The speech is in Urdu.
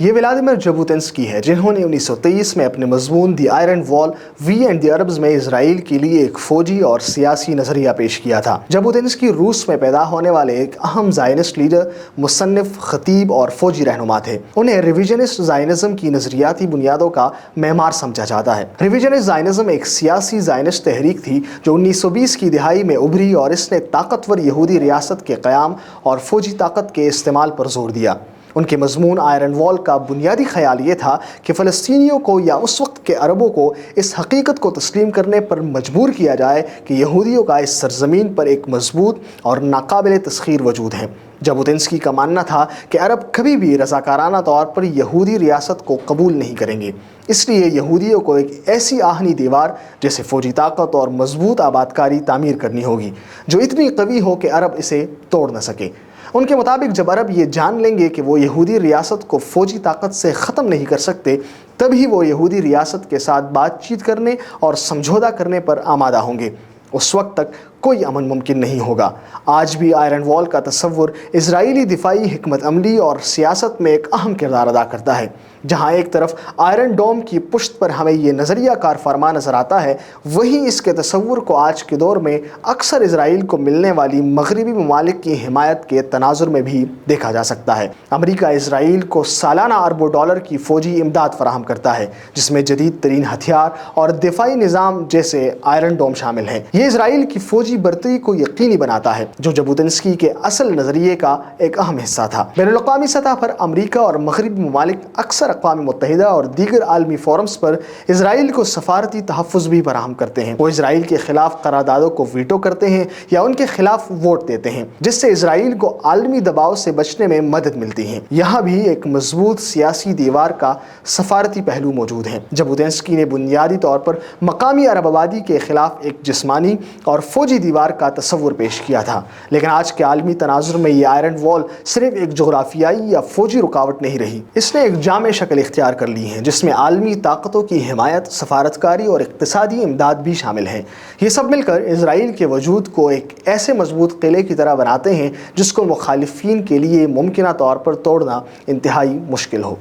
یہ ولادیمیر جابوتنسکی ہے جنہوں نے 1923 میں اپنے مضمون دی آئرن وال وی اینڈ دی عربز میں اسرائیل کے لیے ایک فوجی اور سیاسی نظریہ پیش کیا تھا۔ جابوتنسکی روس میں پیدا ہونے والے ایک اہم زائنسٹ لیڈر، مصنف، خطیب اور فوجی رہنما تھے۔ انہیں ریویژنسٹ زائنزم کی نظریاتی بنیادوں کا معمار سمجھا جاتا ہے۔ ریویژنسٹ زائنزم ایک سیاسی زائنسٹ تحریک تھی جو 1920 کی دہائی میں ابھری اور اس نے طاقتور یہودی ریاست کے قیام اور فوجی طاقت کے استعمال پر زور دیا۔ ان کے مضمون آئرن وال کا بنیادی خیال یہ تھا کہ فلسطینیوں کو یا اس وقت کے عربوں کو اس حقیقت کو تسلیم کرنے پر مجبور کیا جائے کہ یہودیوں کا اس سرزمین پر ایک مضبوط اور ناقابل تسخیر وجود ہے۔ جابوتنسکی کا ماننا تھا کہ عرب کبھی بھی رضاکارانہ طور پر یہودی ریاست کو قبول نہیں کریں گے، اس لیے یہودیوں کو ایک ایسی آہنی دیوار جیسے فوجی طاقت اور مضبوط آبادکاری تعمیر کرنی ہوگی جو اتنی قوی ہو کہ عرب اسے توڑ نہ سکے۔ ان کے مطابق جب عرب یہ جان لیں گے کہ وہ یہودی ریاست کو فوجی طاقت سے ختم نہیں کر سکتے، تبھی وہ یہودی ریاست کے ساتھ بات چیت کرنے اور سمجھوتہ کرنے پر آمادہ ہوں گے۔ اس وقت تک کوئی امن ممکن نہیں ہوگا۔ آج بھی آئرن وال کا تصور اسرائیلی دفاعی حکمت عملی اور سیاست میں ایک اہم کردار ادا کرتا ہے۔ جہاں ایک طرف آئرن ڈوم کی پشت پر ہمیں یہ نظریہ کار فرما نظر آتا ہے، وہیں اس کے تصور کو آج کے دور میں اکثر اسرائیل کو ملنے والی مغربی ممالک کی حمایت کے تناظر میں بھی دیکھا جا سکتا ہے۔ امریکہ اسرائیل کو سالانہ اربوں ڈالر کی فوجی امداد فراہم کرتا ہے، جس میں جدید ترین ہتھیار اور دفاعی نظام جیسے آئرن ڈوم شامل ہیں۔ یہ اسرائیل کی فوجی برتری کو یقینی بناتا ہے، جو جابوتنسکی کے اصل نظریے کا ایک اہم حصہ تھا۔ بین الاقوامی سطح پر امریکہ اور مغربی ممالک اکثر اقوام متحدہ اور دیگر عالمی فورمز پر اسرائیل کو سفارتی تحفظ بھی فراہم کرتے ہیں۔ وہ اسرائیل کے خلاف قراردادوں کو ویٹو کرتے ہیں یا ان کے خلاف ووٹ دیتے ہیں، جس سے اسرائیل کو عالمی دباؤ سے بچنے میں مدد ملتی ہے۔ یہاں بھی ایک مضبوط سیاسی دیوار کا سفارتی پہلو موجود ہے۔ جابوتنسکی نے بنیادی طور پر مقامی عرب آبادی کے خلاف ایک جسمانی اور فوجی دیوار کا تصور پیش کیا تھا، لیکن آج کے عالمی تناظر میں یہ آئرن وال صرف ایک جغرافیائی یا فوجی رکاوٹ نہیں رہی، اس نے ایک جامع شکل اختیار کر لی ہے جس میں عالمی طاقتوں کی حمایت، سفارتکاری اور اقتصادی امداد بھی شامل ہیں۔ یہ سب مل کر اسرائیل کے وجود کو ایک ایسے مضبوط قلعے کی طرح بناتے ہیں جس کو مخالفین کے لیے ممکنہ طور پر توڑنا انتہائی مشکل ہو۔